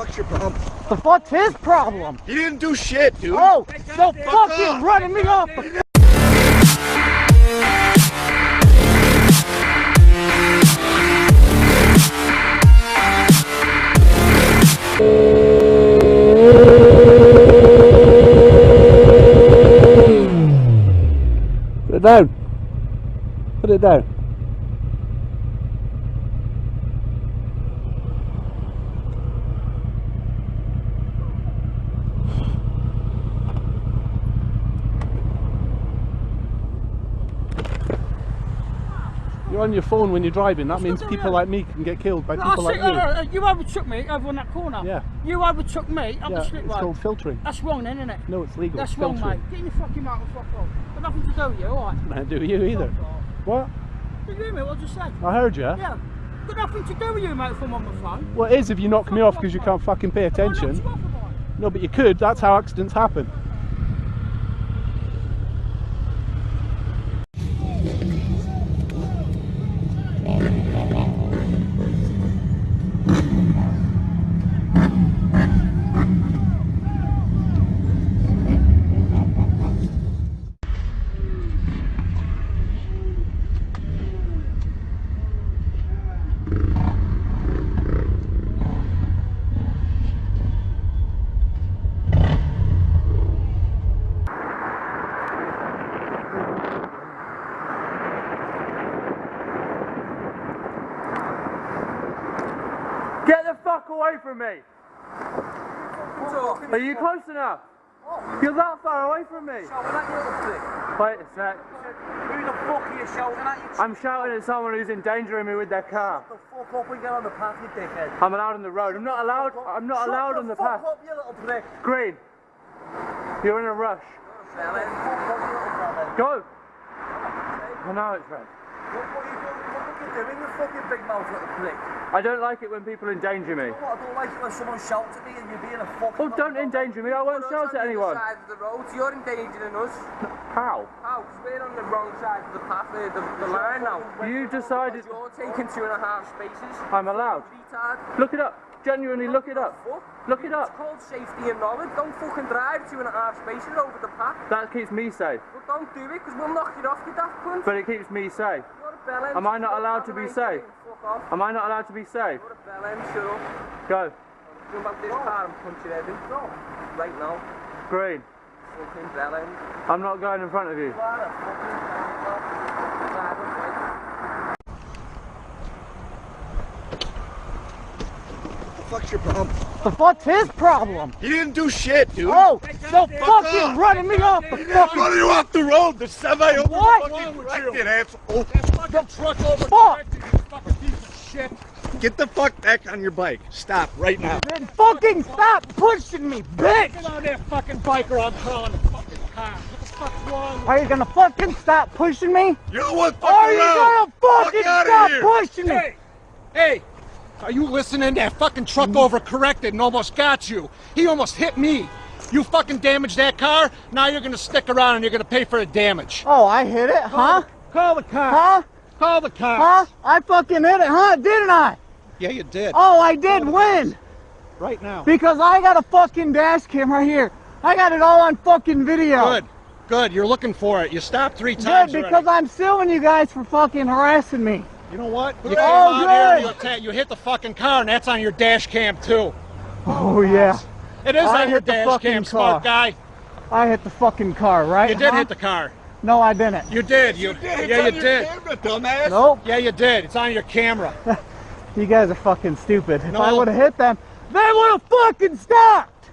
fuck's your problem? The fuck's his problem? He didn't do shit, dude. Oh, so fucking running me off the... Put it down. Put it down. You're on your phone when you're driving. That means people like me can get killed by people like you. You overtook me over on that corner. Yeah. You overtook me up the slip road. It's called filtering. That's wrong then, isn't it? No, it's legal. That's wrong, mate. Get in your fucking mouth and fuck off. Got nothing to do with you, alright? Nothing to do with you either. What? Did you hear me? What I just said? I heard you. Yeah. Got nothing to do with you, mate, if I'm on my phone. Well, it is if you knock me off because you can't fucking pay attention. No, but you could. That's how accidents happen. Get the fuck away from me! Are you close enough? You're that far away from me! Shouting at you, little prick. Wait a sec. Who the fuck are you shouting at? You I'm shouting at someone who's endangering me with their car. shut the fuck up and get on the path, you dickhead. I'm allowed on the road. I'm not allowed on the path. Shut the fuck up, you little prick. Green. You're in a rush. Shut the fuck up, you little brother. Go! I know it's red. What are you doing? What are you doing, you fucking big mouth little prick? I don't like it when people endanger me. What, I don't like it when someone shouts at me and you're being a fucking... Oh, don't endanger me. I won't shout at anyone. Side of the road, so you're endangering us. How? How? Because we're on the wrong side of the path, the line now. You decided... You're taking 2.5 spaces. I'm allowed. Retard. Look it up. Genuinely look it up. Look it It's up. called safety and knowledge. Don't fucking drive 2.5 spaces over the path. That keeps me safe. Well, don't do it, because we'll knock you off, you daft cunt. But it keeps me safe. You're a bellend. Am I not allowed to be safe? Fuck off. Am I not allowed to be safe? You're a bellend, shut up. Go. Jump out this car and punch your head in. No. Right now. Green. Fucking bellend. I'm not going in front of you. Drive away. Fuck's your problem? The fuck's his problem? He didn't do shit, dude. Oh, so fucking off. running me off the I'm fucking... running you off the road. The semi over What? fucking corrected, asshole. The truck over Fucking piece of shit. Get the fuck back on your bike. Stop right now. Then fucking stop pushing me, bitch! Get on that fucking bike or I'm calling the fucking car. What the fuck's wrong? Are you gonna fucking stop pushing me? You're the one fucking Are you around. gonna fucking Fuck outta stop here. pushing me? Hey, are you listening? That fucking truck overcorrected and almost got you. He almost hit me. You fucking damaged that car. Now you're gonna stick around and you're gonna pay for the damage. Oh, I hit it, huh? Call the car. Huh? Call the car. Huh? I fucking hit it, huh? Didn't I? Yeah, you did. Oh, I did win! Right now. Because I got a fucking dash cam right here. I got it all on fucking video. Good. Good. You're looking for it. You stopped 3 Good, times because already. I'm suing you guys for fucking harassing me. You know what? You Oh, came out here good. and you hit the fucking car, and that's on your dash cam too. Oh, yeah. It is I on your hit the dash fucking cam, smart car. guy. I hit the fucking car, right? You did huh? hit the car. No, I didn't. You did. Yeah, you did. Camera, dumbass. Nope. Yeah, you did. It's on your camera. You guys are fucking stupid. If No. I would have hit them, they would have fucking stopped!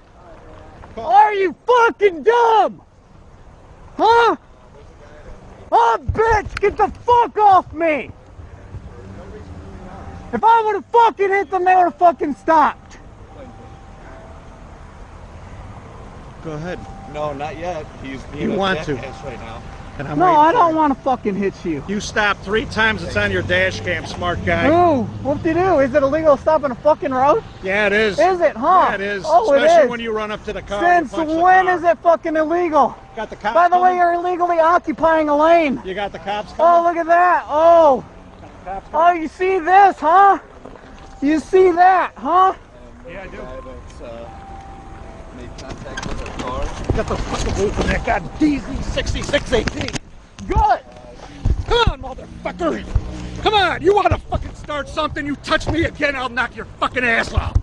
Are you fucking dumb? Huh? Oh, bitch, get the fuck off me! If I would have fucking hit them, they would have fucking stopped. Go ahead. No, not yet. He's being You a want to. jackass right now. And I'm No, waiting I for don't you. want to fucking hit you. You stopped 3 times. It's on your dash cam, smart guy. Ooh, whoop-de-doo. Is it illegal to stop on a fucking road? Yeah, it is. Is it, huh? Yeah, it is. Oh, it Especially is. when you run up to the car. Since when is it fucking illegal? Got the cops By the way, coming? you're illegally occupying a lane. You got the cops Oh, coming? look at that. Oh. Got the cops Oh, you see this, huh? You see that, huh? Yeah, I do. That's made contact with our car. Got the fucking roof on that god DZ6618. Good! Come on, motherfucker! Come on, you wanna fucking start something? You touch me again, I'll knock your fucking ass off!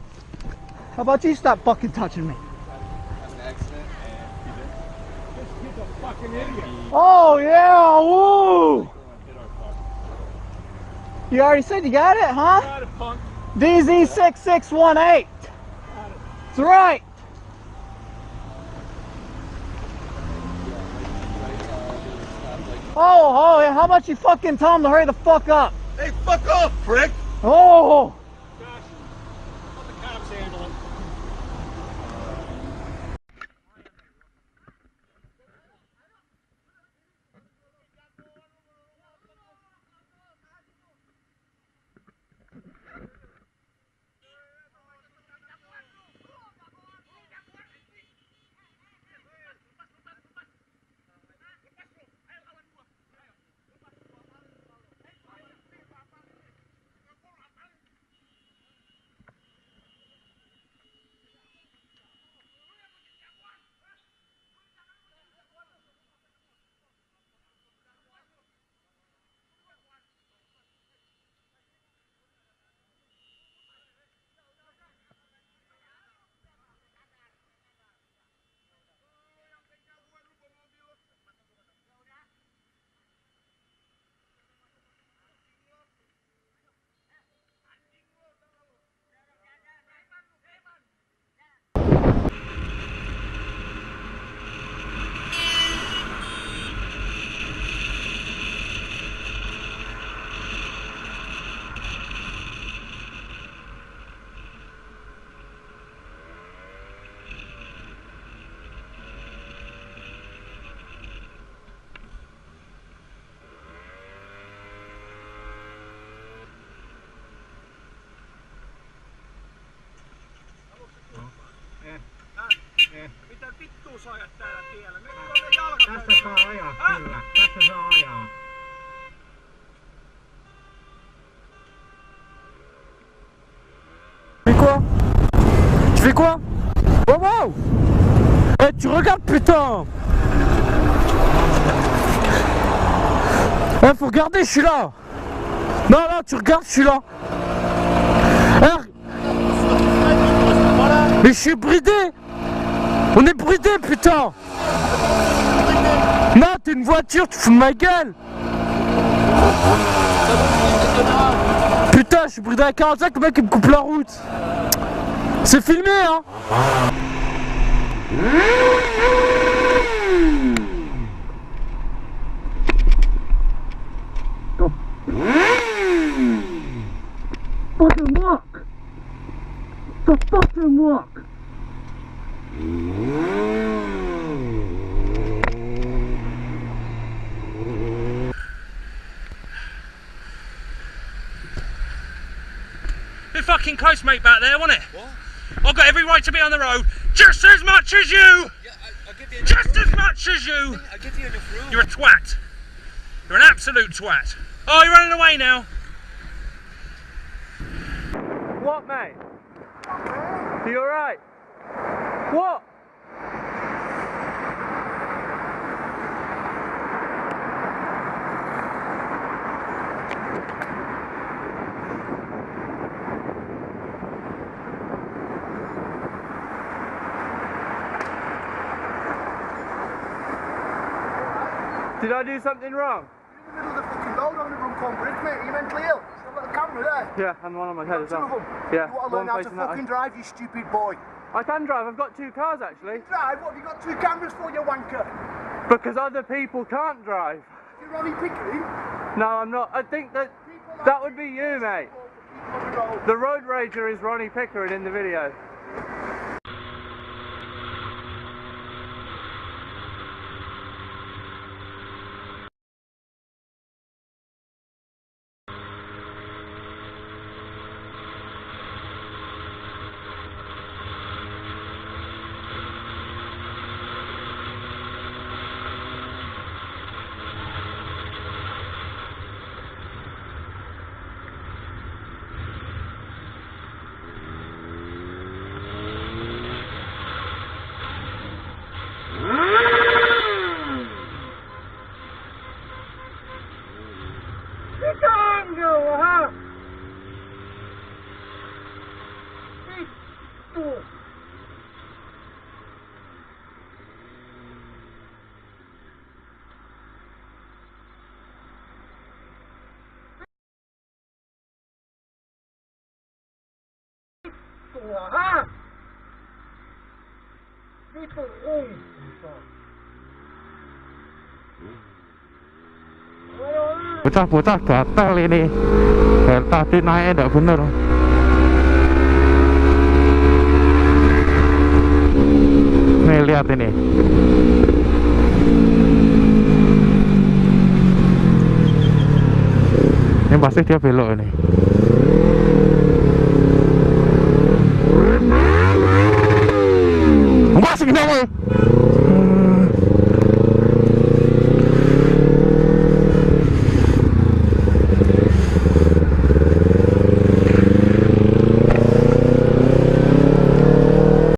How about you stop fucking touching me? Had an accident and he did. This kid's a fucking idiot. Oh yeah, woo! Hit our car. You already said you got it, huh? Got it, punk. DZ6618. That's right. Oh, yeah, how about you fucking tell him to hurry the fuck up? Hey, fuck off, prick! Oh! Gosh, let the cops handle it. Mitä vittua sä ajat täällä tiellä? Me tuonne jalkakäytävään. Tässä saa ajaa, kyllä. Tässä saa ajaa. Tu fais quoi? Tu fais quoi? Wow, wow! Eh, tu regardes, putain! Eh, faut regarder, je suis là! Non, non, tu regardes, je suis là! Eh, mais je suis bridé! On est bridé, putain! Non, t'es une voiture, tu fous de ma gueule! Putain, je suis bridé à 45, le mec il me coupe la route! C'est filmé, hein! Fucking walk! The fucking walk! Bit fucking close, mate, back there, wasn't it? What? I've got every right to be on the road, just as much as you! Yeah, I'll give you Just as much as you! I'll give you enough room. You're a twat. You're an absolute twat. Oh, you're running away now. What, mate? Are you alright? What? Did I do something wrong? You're in the middle of the fucking road on the Runcorn Bridge, mate. Are you mentally ill? You've got a camera there. Yeah, and one on my head as Two well. of them. Yeah, You want to learn how to fucking drive, you stupid boy. I can drive, I've got two cars actually. Drive? What have you got two cameras for, you wanker? Because other people can't drive. You're Ronnie Pickering? No, I'm not. I think that would be you, mate. The road rager is Ronnie Pickering in the video. gitu ah. Gitu. Bocah-bocah gatel ini. Dari tadi naiknya enggak bener. Nih lihat ini. Ini pasti dia belok ini. Masih kenapa?